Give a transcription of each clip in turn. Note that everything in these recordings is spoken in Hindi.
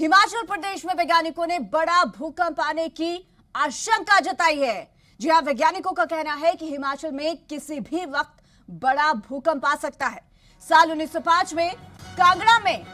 हिमाचल प्रदेश में वैज्ञानिकों ने बड़ा भूकंप आने की आशंका जताई है। जी हां, वैज्ञानिकों का कहना है कि हिमाचल में किसी भी वक्त बड़ा भूकंप आ सकता है। साल 1905 में कांगड़ा में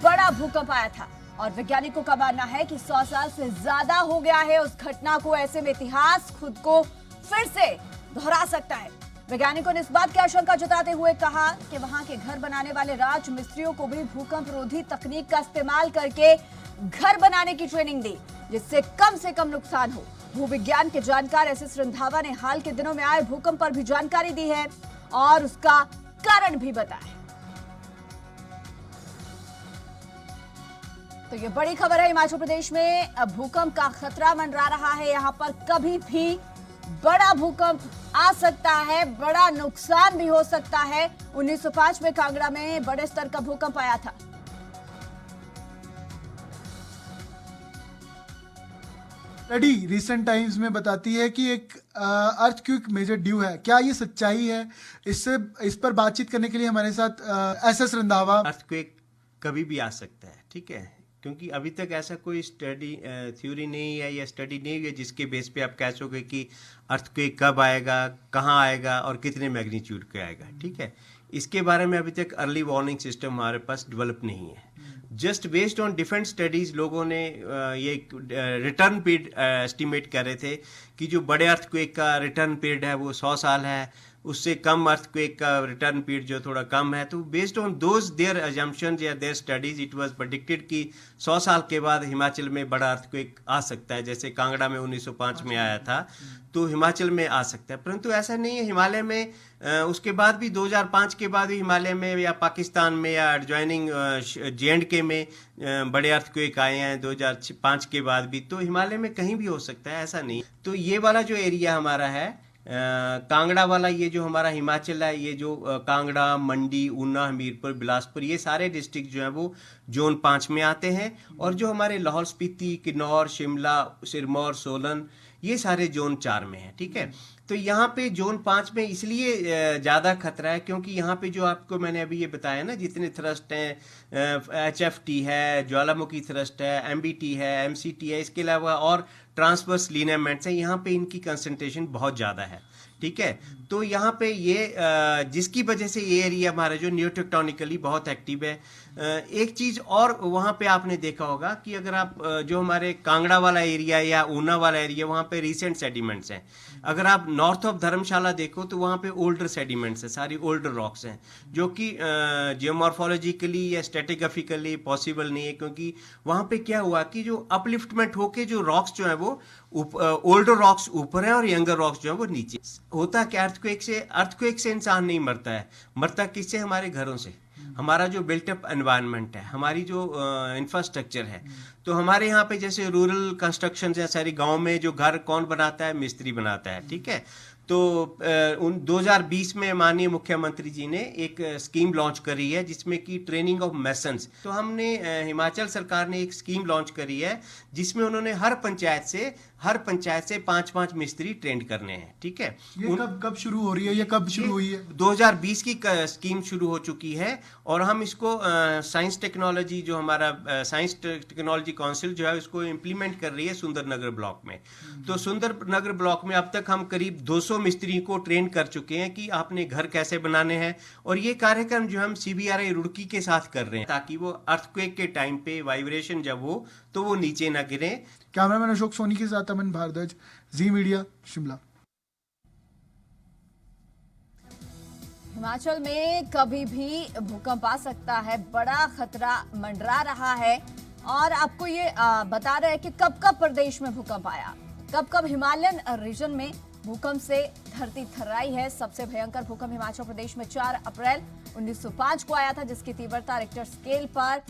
बड़ा भूकंप आया था और वैज्ञानिकों का मानना है कि 100 साल से ज्यादा हो गया है उस घटना को। ऐसे में इतिहास खुद को फिर से दोहरा सकता है। वैज्ञानिकों ने इस बात की आशंका जताते हुए कहा कि वहां के घर बनाने वाले राज मिस्त्रियों को भी भूकंप रोधी तकनीक का इस्तेमाल करके घर बनाने की ट्रेनिंग दी, जिससे कम से कम नुकसान हो। भूविज्ञान के जानकार एस रंधावा ने हाल के दिनों में आए भूकंप पर भी जानकारी दी है और उसका कारण भी बताया। तो ये बड़ी खबर है, हिमाचल प्रदेश में भूकंप का खतरा मंडरा रहा है। यहां पर कभी भी बड़ा भूकंप आ सकता है, बड़ा नुकसान भी हो सकता है। 1905 में कांगड़ा में बड़े स्तर का भूकंप आया था। स्टडी रिसेंट टाइम्स में बताती है कि एक अर्थक्वेक मेजर ड्यू है। क्या ये सच्चाई है? इस पर बातचीत करने के लिए हमारे साथ एस रंधावा। अर्थक्वेक कभी भी आ सकता है, ठीक है, क्योंकि अभी तक ऐसा कोई स्टडी थ्योरी नहीं है या स्टडी नहीं है जिसके बेस पे आप कह सकोगे कि अर्थक्वेक कब आएगा, कहाँ आएगा और कितने मैग्नीट्यूड का आएगा। ठीक है, इसके बारे में अभी तक अर्ली वार्निंग सिस्टम हमारे पास डेवलप नहीं है। Just based on different studies लोगों ने ये रिटर्न पीरियड एस्टिमेट कर रहे थे कि जो बड़े अर्थक्वेक का रिटर्न पीरियड है वो 100 साल है, उससे कम अर्थक्वेक का रिटर्न पीरियड जो थोड़ा कम है। तो based on those their assumptions या their studies it was predicted कि 100 साल के बाद हिमाचल में बड़ा अर्थक्वेक आ सकता है, जैसे कांगड़ा में 1905 में आया था तो हिमाचल में आ सकता है। परंतु ऐसा नहीं है। हिमालय में उसके बाद भी 2005 के बाद भी हिमालय में या पाकिस्तान में या एडजॉइनिंग J&K में बड़े अर्थक्वेक आए हैं 2005 के बाद भी। तो हिमालय में कहीं भी हो सकता है, ऐसा नहीं। तो ये वाला जो एरिया हमारा है कांगड़ा वाला, ये जो हमारा हिमाचल है, ये जो कांगड़ा, मंडी, ऊना, हमीरपुर, बिलासपुर, ये सारे डिस्ट्रिक्ट जो है वो जोन 5 में आते हैं। और जो हमारे लाहौल स्पीति, किन्नौर, शिमला, सिरमौर, सोलन, ये सारे जोन 4 में है। ठीक है, तो यहाँ पे जोन 5 में इसलिए ज़्यादा खतरा है क्योंकि यहाँ पे जो आपको मैंने अभी ये बताया ना, जितने थ्रस्ट हैं, HFT है, ज्वालामुखी थ्रस्ट है, MBT है, MCT है, इसके अलावा और ट्रांसवर्स लिनेमेंट्स हैं, यहाँ पे इनकी कंसंट्रेशन बहुत ज़्यादा है। ठीक है, तो यहाँ पे ये जिसकी वजह से ये एरिया हमारा जो न्यूटेक्टोनिकली बहुत एक्टिव है। एक चीज़ और वहाँ पे आपने देखा होगा कि अगर आप जो हमारे कांगड़ा वाला एरिया या ऊना वाला एरिया, वहाँ पे रिसेंट सेडिमेंट्स हैं। अगर आप नॉर्थ ऑफ धर्मशाला देखो तो वहाँ पे ओल्डर सेडिमेंट्स हैं, सारी ओल्डर रॉक्स हैं, जो कि जियोमॉर्फोलॉजिकली या स्ट्रेटिग्राफिकली पॉसिबल नहीं है। क्योंकि वहाँ पे क्या हुआ कि जो अपलिफ्टमेंट होके जो रॉक्स जो है वो ओल्डर रॉक्स ऊपर है और यंगर रॉक्स जो है वो नीचे। होता क्या, अर्थक्वेक से इंसान नहीं मरता है, मरता किससे? हमारे घरों से। हमारा जो बिल्टअप एनवायरनमेंट है, हमारी जो इंफ्रास्ट्रक्चर है। तो हमारे यहाँ पे जैसे रूरल कंस्ट्रक्शन है, सारी गांव में जो घर कौन बनाता है? मिस्त्री बनाता है। ठीक है, तो 2020 में माननीय मुख्यमंत्री जी ने एक स्कीम लॉन्च करी है जिसमें कि ट्रेनिंग ऑफ मेसन्स। तो हमने हिमाचल सरकार ने एक स्कीम लॉन्च करी है जिसमें उन्होंने हर पंचायत से 5-5 मिस्त्री ट्रेंड करने हैं। ठीक है, ये कब शुरू हो रही है? ये कब शुरू हुई है? 2020 की स्कीम शुरू हो चुकी है और हम इसको साइंस टेक्नोलॉजी, जो हमारा साइंस टेक्नोलॉजी काउंसिल जो है उसको इम्प्लीमेंट कर रही है सुंदरनगर ब्लॉक में। तो सुंदरनगर ब्लॉक में अब तक हम करीब 200 मिस्त्री को ट्रेन कर चुके हैं कि आपने घर कैसे बनाने हैं। और ये कार्यक्रम जो हम CBRI रुड़की के साथ कर रहे हैं ताकि वो अर्थक्वेक के टाइम पे वाइब्रेशन जब हो तो वो नीचे ना गिरे। कैमरामैन अशोक सोनी के साथ अमन भारद्वाज, जी मीडिया, शिमला। हिमाचल में कभी भी भूकंप आ सकता है, बड़ा खतरा मंडरा रहा है। और आपको ये बता रहे हैं कि कब कब प्रदेश में भूकंप आया, कब कब हिमालयन रीजन में भूकंप से धरती थर्राई है। सबसे भयंकर भूकंप हिमाचल प्रदेश में 4 अप्रैल 1905 को आया था, जिसकी तीव्रता रिक्टर स्केल पर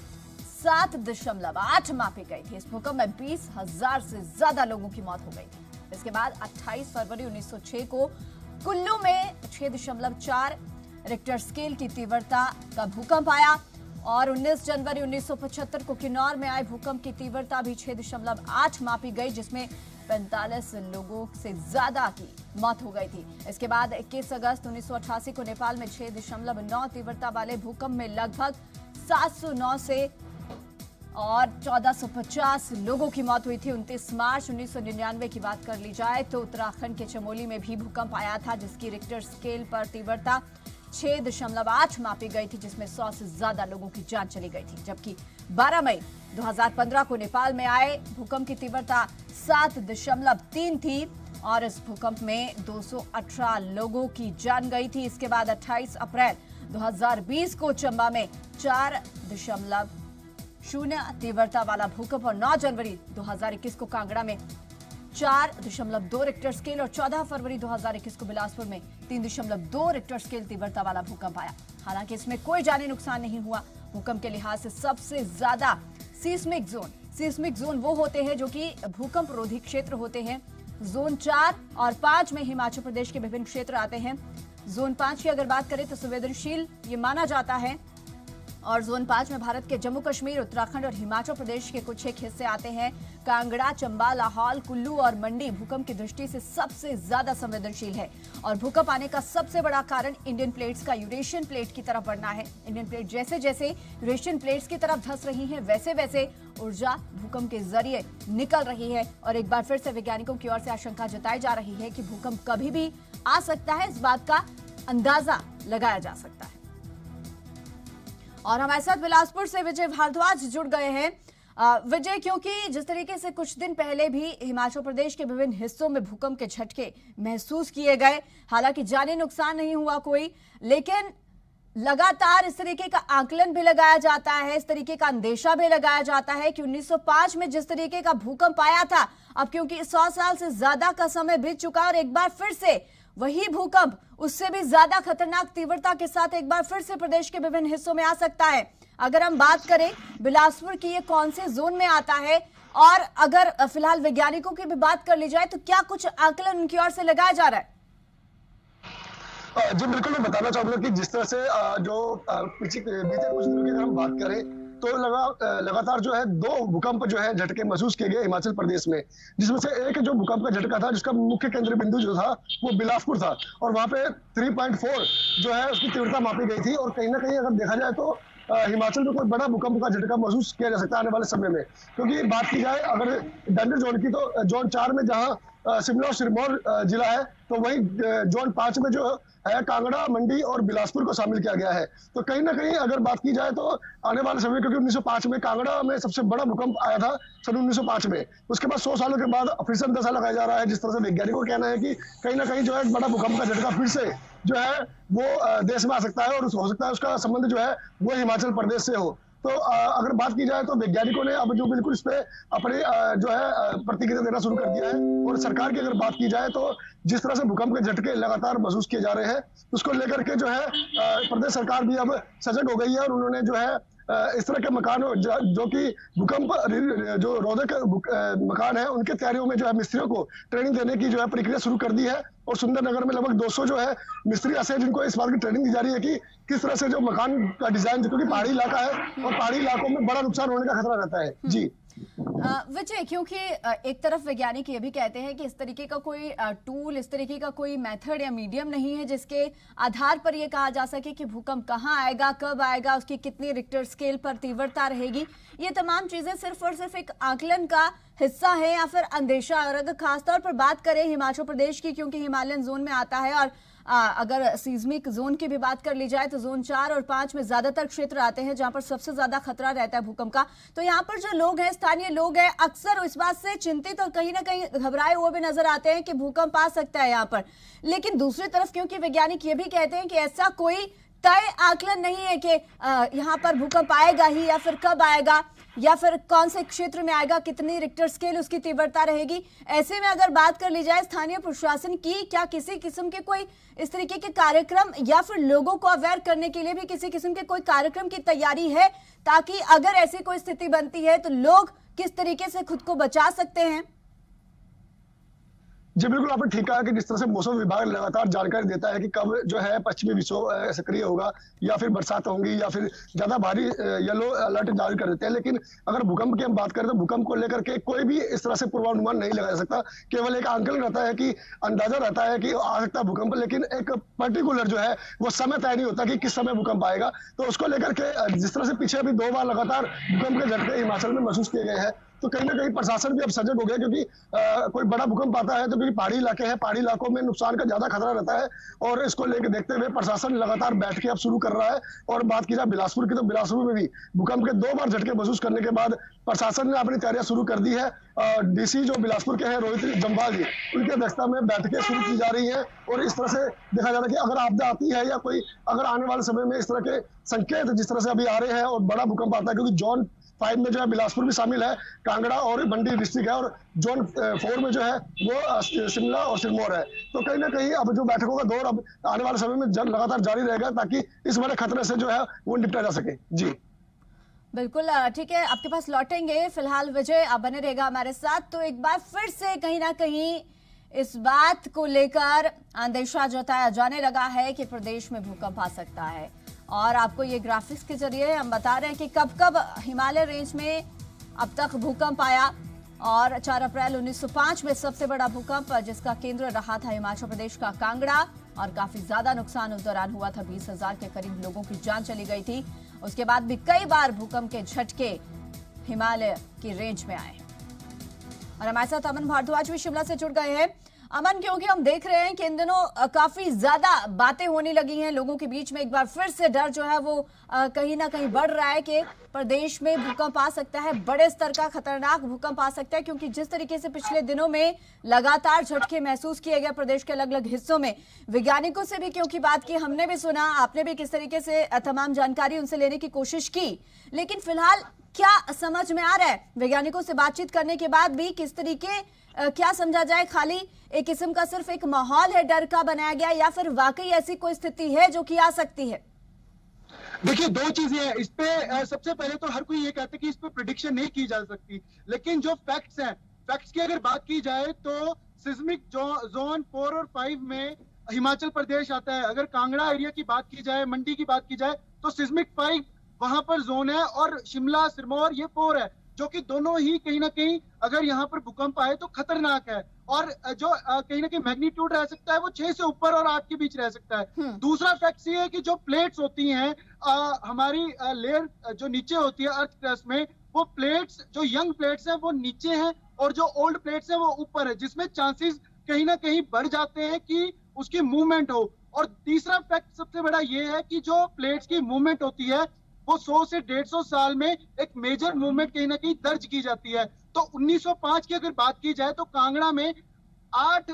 7.8 मापी गई थी। इस भूकंप में 20,000 से ज्यादा लोगों की मौत हो गई थी। इसके बाद 28 फरवरी 1906 को कुल्लू में 6.4 रिक्टर स्केल की तीव्रता का भूकंप आया और 19 जनवरी 1975 को किन्नौर में आए भूकंप की तीव्रता भी 6.8 मापी गई, जिसमें 45 लोगों से ज्यादा की मौत हो गई थी। इसके बाद 21 अगस्त 1988 को नेपाल में 6.9 तीव्रता वाले भूकंप में लगभग 709 से और 1450 लोगों की मौत हुई थी। 29 मार्च 1999 की बात कर ली जाए तो उत्तराखंड के चमोली में भी भूकंप आया था, जिसकी रिक्टर स्केल पर तीव्रता 6.8 मापी गई थी, जिसमें 100 से ज्यादा लोगों की जान चली गई थी। जबकि 12 मई 2015 को नेपाल में आए भूकंप की तीव्रता 7.3 थी और इस भूकंप में 218 लोगों की जान गई थी। इसके बाद 28 अप्रैल 2020 को चंबा में 4.0 तीव्रता वाला भूकंप और 9 जनवरी 2021 को कांगड़ा में 4.2 रिक्टर स्केल और 14 फरवरी 2021 को बिलासपुर में 3.2 रिक्टर स्केल तीव्रता वाला भूकंप आया। हालांकि इसमें कोई जानी नुकसान नहीं हुआ। भूकंप के लिहाज से सबसे ज्यादा सीस्मिक जोन वो होते हैं जो कि भूकंप रोधी क्षेत्र होते हैं। जोन 4 और 5 में हिमाचल प्रदेश के विभिन्न क्षेत्र आते हैं। जोन 5 की अगर बात करें तो संवेदनशील ये माना जाता है और जोन 5 में भारत के जम्मू कश्मीर, उत्तराखंड और हिमाचल प्रदेश के कुछ एक हिस्से आते हैं। कांगड़ा, चंबा, लाहौल, कुल्लू और मंडी भूकंप की दृष्टि से सबसे ज्यादा संवेदनशील है और भूकंप आने का सबसे बड़ा कारण इंडियन प्लेट्स का यूरेशियन प्लेट की तरफ बढ़ना है। इंडियन प्लेट जैसे जैसे यूरेशियन प्लेट्स की तरफ धंस रही है, वैसे वैसे ऊर्जा भूकंप के जरिए निकल रही है और एक बार फिर से वैज्ञानिकों की ओर से आशंका जताई जा रही है कि भूकंप कभी भी आ सकता है। इस बात का अंदाजा लगाया जा सकता है। और हमारे साथ बिलासपुर से विजय भारद्वाज जुड़ गए हैं। विजय, क्योंकि जिस तरीके से कुछ दिन पहले भी हिमाचल प्रदेश के विभिन्न हिस्सों में भूकंप के झटके महसूस किए गए, हालांकि जानी नुकसान नहीं हुआ कोई, लेकिन लगातार इस तरीके का आकलन भी लगाया जाता है, इस तरीके का अंदेशा भी लगाया जाता है कि 1905 में जिस तरीके का भूकंप आया था, अब क्योंकि 100 साल से ज्यादा का समय बीत चुका और एक बार फिर से वही भूकंप उससे भी ज्यादा खतरनाक तीव्रता के साथ एक बार फिर से प्रदेश के विभिन्न हिस्सों में आ सकता है। अगर हम बात करें बिलासपुर की, ये कौन से जोन में आता है और अगर फिलहाल वैज्ञानिकों की भी बात कर ली जाए तो क्या कुछ आकलन उनकी ओर से लगाया जा रहा है? जी बिल्कुल, मैं बताना चाहूंगा कि जिस तरह से बीते कुछ दिनों की अगर हम बात करें तो लगातार जो है 2 भूकंप जो है झटके महसूस किए गए हिमाचल प्रदेश में, जिसमें से एक जो भूकंप का झटका था जिसका मुख्य केंद्र बिंदु जो था वो बिलासपुर था और वहां पे 3.4 जो है उसकी तीव्रता मापी गई थी। और कहीं ना कहीं अगर देखा जाए तो हिमाचल में कोई बड़ा भूकंप का झटका महसूस किया जा सकता है आने वाले समय में, क्योंकि बात की जाए अगर डेंजर जोन की तो जोन 4 में जहां शिमला और सिरमौर जिला है, तो वहीं जोन 5 में जो है कांगड़ा, मंडी और बिलासपुर को शामिल किया गया है। तो कहीं ना कहीं अगर बात की जाए तो आने वाले समय, क्योंकि 1905 में कांगड़ा में सबसे बड़ा भूकंप आया था सन 1905 में, उसके बाद 100 सालों के बाद फिर से अंदाजा लगाया जा रहा है, जिस तरह से वैज्ञानिकों का कहना है कि कहीं ना कहीं जो है बड़ा भूकंप का झटका फिर से जो है वो देश में आ सकता है और हो सकता है उसका संबंध जो है वो हिमाचल प्रदेश से हो। तो अगर बात की जाए तो वैज्ञानिकों ने अब जो बिल्कुल इस पे अपने जो है प्रतिक्रिया देना शुरू कर दिया है। और सरकार की अगर बात की जाए तो जिस तरह से भूकंप के झटके लगातार महसूस किए जा रहे हैं, उसको लेकर के जो है प्रदेश सरकार भी अब सजग हो गई है और उन्होंने जो है इस तरह के मकान जो कि भूकंप जो रोधक मकान है उनके तैयारियों में जो है मिस्त्रियों को ट्रेनिंग देने की जो है प्रक्रिया शुरू कर दी है। और सुंदरनगर में लगभग 200 जो है मिस्त्री ऐसे हैं जिनको इस बात की ट्रेनिंग दी जा रही है कि किस तरह से जो मकान का डिजाइन, क्योंकि पहाड़ी इलाका है और पहाड़ी इलाकों में बड़ा नुकसान होने का खतरा रहता है। जी विजय, क्योंकि एक तरफ वैज्ञानिक ये भी कहते हैं कि इस तरीके का कोई टूल, इस तरीके का कोई मेथड या मीडियम नहीं है जिसके आधार पर यह कहा जा सके कि भूकंप कहाँ आएगा, कब आएगा, उसकी कितनी रिक्टर स्केल पर तीव्रता रहेगी। ये तमाम चीजें सिर्फ और सिर्फ एक आकलन का हिस्सा है या फिर अंदेशा। और अगर खासतौर पर बात करें हिमाचल प्रदेश की, क्योंकि हिमालयन जोन में आता है और अगर सीज्मिक जोन की भी बात कर ली जाए तो जोन 4 और 5 में ज्यादातर क्षेत्र आते हैं जहां पर सबसे ज्यादा खतरा रहता है भूकंप का। तो यहाँ पर जो लोग हैं, स्थानीय लोग हैं, अक्सर इस बात से चिंतित और कहीं ना कहीं घबराए हुए भी नजर आते हैं कि भूकंप आ सकता है यहाँ पर। लेकिन दूसरी तरफ क्योंकि वैज्ञानिक ये भी कहते हैं कि ऐसा कोई तय आकलन नहीं है कि यहाँ पर भूकंप आएगा ही या फिर कब आएगा या फिर कौन से क्षेत्र में आएगा, कितनी रिक्टर स्केल उसकी तीव्रता रहेगी। ऐसे में अगर बात कर ली जाए स्थानीय प्रशासन की, क्या किसी किस्म के कोई इस तरीके के कार्यक्रम या फिर लोगों को अवेयर करने के लिए भी किसी किस्म के कोई कार्यक्रम की तैयारी है, ताकि अगर ऐसी कोई स्थिति बनती है तो लोग किस तरीके से खुद को बचा सकते हैं? जी बिल्कुल, आपने ठीक कहा कि जिस तरह से मौसम विभाग लगातार जानकारी देता है कि कब जो है पश्चिमी विक्षोभ सक्रिय होगा या फिर बरसात होंगी या फिर ज्यादा भारी येलो अलर्ट जारी कर देते हैं। लेकिन अगर भूकंप की हम बात करें तो भूकंप को लेकर के कोई भी इस तरह से पूर्वानुमान नहीं लगाया जा सकता। केवल एक आंकलन रहता है कि अंदाजा रहता है कि आ सकता है भूकंप, लेकिन एक पर्टिकुलर जो है वो समय तय नहीं होता कि किस समय भूकंप आएगा। तो उसको लेकर के जिस तरह से पीछे अभी 2 बार लगातार भूकंप के झटके हिमाचल में महसूस किए गए हैं, तो कहीं ना कहीं प्रशासन भी अब सजग हो गया, क्योंकि कोई बड़ा भूकंप आता है तो क्योंकि पहाड़ी इलाके हैं, पहाड़ी इलाकों में नुकसान का ज्यादा खतरा रहता है और इसको लेकर देखते हुए प्रशासन लगातार बैठ के अब शुरू कर रहा है। और बात की जाए बिलासपुर की, तो बिलासपुर में भी भूकंप के 2 बार झटके महसूस करने के बाद प्रशासन ने अपनी तैयारियां शुरू कर दी है। डीसी जो बिलासपुर के हैं रोहित जम्वाल जी, उनकी अध्यक्षता में बैठकें शुरू की जा रही है और इस तरह से देखा जा रहा है कि अगर आपदा आती है या कोई अगर आने वाले समय में इस तरह के संकेत जिस तरह से अभी आ रहे हैं और बड़ा भूकंप आता है, क्योंकि जोन 5 में जो है बिलासपुर भी शामिल है, कांगड़ा और मंडी डिस्ट्रिक्ट है, और जोन 4 में जो है वो शिमला और सिरमौर है। तो कहीं ना कहीं अब जो बैठकों का दौर अब आने वाले समय में लगातार जारी रहेगा, ताकि इस बड़े खतरे से जो है वो निपटा जा सके। जी बिल्कुल ठीक है, आपके पास लौटेंगे। फिलहाल विजय आप बने रहेगा हमारे साथ। तो एक बार फिर से कहीं ना कहीं इस बात को लेकर अंदेशा जताया जाने लगा है कि प्रदेश में भूकंप आ सकता है, और आपको ये ग्राफिक्स के जरिए हम बता रहे हैं कि कब कब हिमालय रेंज में अब तक भूकंप आया। और 4 अप्रैल 1905 में सबसे बड़ा भूकंप जिसका केंद्र रहा था हिमाचल प्रदेश का कांगड़ा, और काफी ज्यादा नुकसान उस दौरान हुआ था। 20,000 के करीब लोगों की जान चली गई थी। उसके बाद भी कई बार भूकंप के झटके हिमालय की रेंज में आए। और हमारे साथ अमन भारद्वाज भी शिमला से जुड़ गए हैं। अमन, क्योंकि हम देख रहे हैं कि इन दिनों काफी ज्यादा बातें होने लगी हैं लोगों के बीच में, एक बार फिर से डर जो है वो कहीं ना कहीं बढ़ रहा है कि प्रदेश में भूकंप आ सकता है, बड़े स्तर का खतरनाक भूकंप आ सकता है, क्योंकि जिस तरीके से पिछले दिनों में लगातार झटके महसूस किए गए प्रदेश के अलग अलग हिस्सों में। वैज्ञानिकों से भी क्योंकि बात की, हमने भी सुना, आपने भी किस तरीके से तमाम जानकारी उनसे लेने की कोशिश की, लेकिन फिलहाल क्या समझ में आ रहा है वैज्ञानिकों से बातचीत करने के बाद भी, किस तरीके क्या समझा जाए? खाली एक किस्म का सिर्फ एक माहौल है डर का बनाया गया, या फिर वाकई ऐसी कोई स्थिति है जो कि आ सकती है? देखिए, 2 चीजें हैं इस पे। सबसे पहले तो हर कोई ये कहता है कि इस पे प्रिडिक्शन नहीं की जा सकती, लेकिन जो फैक्ट्स हैं, फैक्ट्स की अगर बात की जाए तो सिस्मिक जोन 4 और 5 में हिमाचल प्रदेश आता है। अगर कांगड़ा एरिया की बात की जाए, मंडी की बात की जाए, तो सिस्मिक 5 वहां पर जोन है, और शिमला सिरमौर ये 4 है, जो कि दोनों ही कहीं ना कहीं अगर यहाँ पर भूकंप आए तो खतरनाक है। और जो कहीं ना कहीं मैग्नीट्यूड रह सकता है वो 6 से ऊपर और 8 के बीच रह सकता है। दूसरा फैक्ट ये है कि जो प्लेट्स होती हैं हमारी लेयर जो नीचे होती है अर्थ क्रस्ट में, वो प्लेट्स जो यंग प्लेट्स हैं वो नीचे हैं, और जो ओल्ड प्लेट्स हैं वो ऊपर है, जिसमें चांसेस कहीं ना कहीं बढ़ जाते हैं कि उसकी मूवमेंट हो। और तीसरा फैक्ट सबसे बड़ा ये है कि जो प्लेट्स की मूवमेंट होती है वो 100 से 150 साल में एक मेजर मूवमेंट कहीं ना कहीं दर्ज की जाती है। तो 1905 की अगर बात की जाए तो कांगड़ा में 8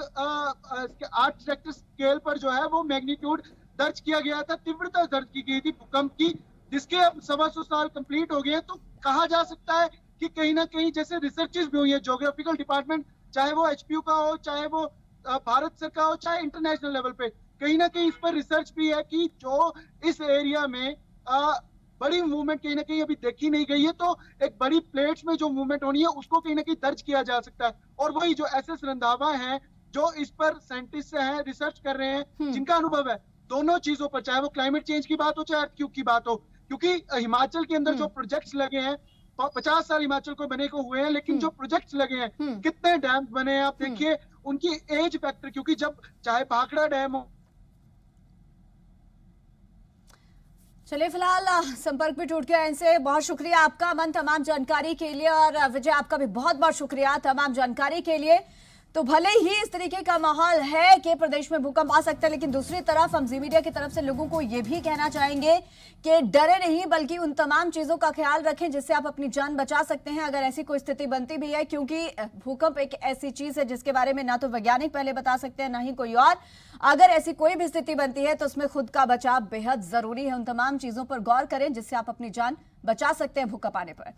रेक्टर स्केल पर जो है वो मैग्नीट्यूड दर्ज किया गया था, तीव्रता दर्ज की गई थी भूकंप की, जिसके अब 125 साल कंप्लीट हो गए हैं। तो कहा जा सकता है कि कहीं ना कहीं जैसे रिसर्चेस भी हुई है, ज्योग्राफिकल डिपार्टमेंट, चाहे वो एचपीयू का हो, चाहे वो भारत सरकार का हो, चाहे इंटरनेशनल लेवल पे, कहीं ना कहीं इस पर रिसर्च भी है कि जो इस एरिया में बड़ी मूवमेंट कहीं ना कहीं अभी देखी नहीं गई है, तो एक बड़ी प्लेट्स में जो मूवमेंट होनी है उसको कहीं ना कहीं दर्ज किया जा सकता है। और वही जो एसएस रंधावा है जो इस पर साइंटिस्ट हैं, रिसर्च कर रहे हैं, जिनका अनुभव है दोनों चीजों पर, चाहे वो क्लाइमेट चेंज की बात हो चाहे अर्थक्वेक की बात हो, क्योंकि हिमाचल के अंदर जो प्रोजेक्ट्स लगे हैं, 50 साल हिमाचल को बने को हुए हैं, लेकिन जो प्रोजेक्ट्स लगे हैं, कितने डैम बने हैं आप देखिए, उनकी एज फैक्टर, क्योंकि जब चाहे भाखड़ा डैम हो। चलिए, फिलहाल संपर्क भी टूट गया इनसे। बहुत शुक्रिया आपका अमन तमाम जानकारी के लिए, और विजय आपका भी बहुत बहुत शुक्रिया तमाम जानकारी के लिए। तो भले ही इस तरीके का माहौल है कि प्रदेश में भूकंप आ सकता है, लेकिन दूसरी तरफ हम जी मीडिया की तरफ से लोगों को ये भी कहना चाहेंगे कि डरे नहीं, बल्कि उन तमाम चीजों का ख्याल रखें जिससे आप अपनी जान बचा सकते हैं अगर ऐसी कोई स्थिति बनती भी है, क्योंकि भूकंप एक ऐसी चीज है जिसके बारे में ना तो वैज्ञानिक पहले बता सकते हैं ना ही कोई और। अगर ऐसी कोई भी स्थिति बनती है तो उसमें खुद का बचाव बेहद जरूरी है। उन तमाम चीजों पर गौर करें जिससे आप अपनी जान बचा सकते हैं भूकंप आने पर।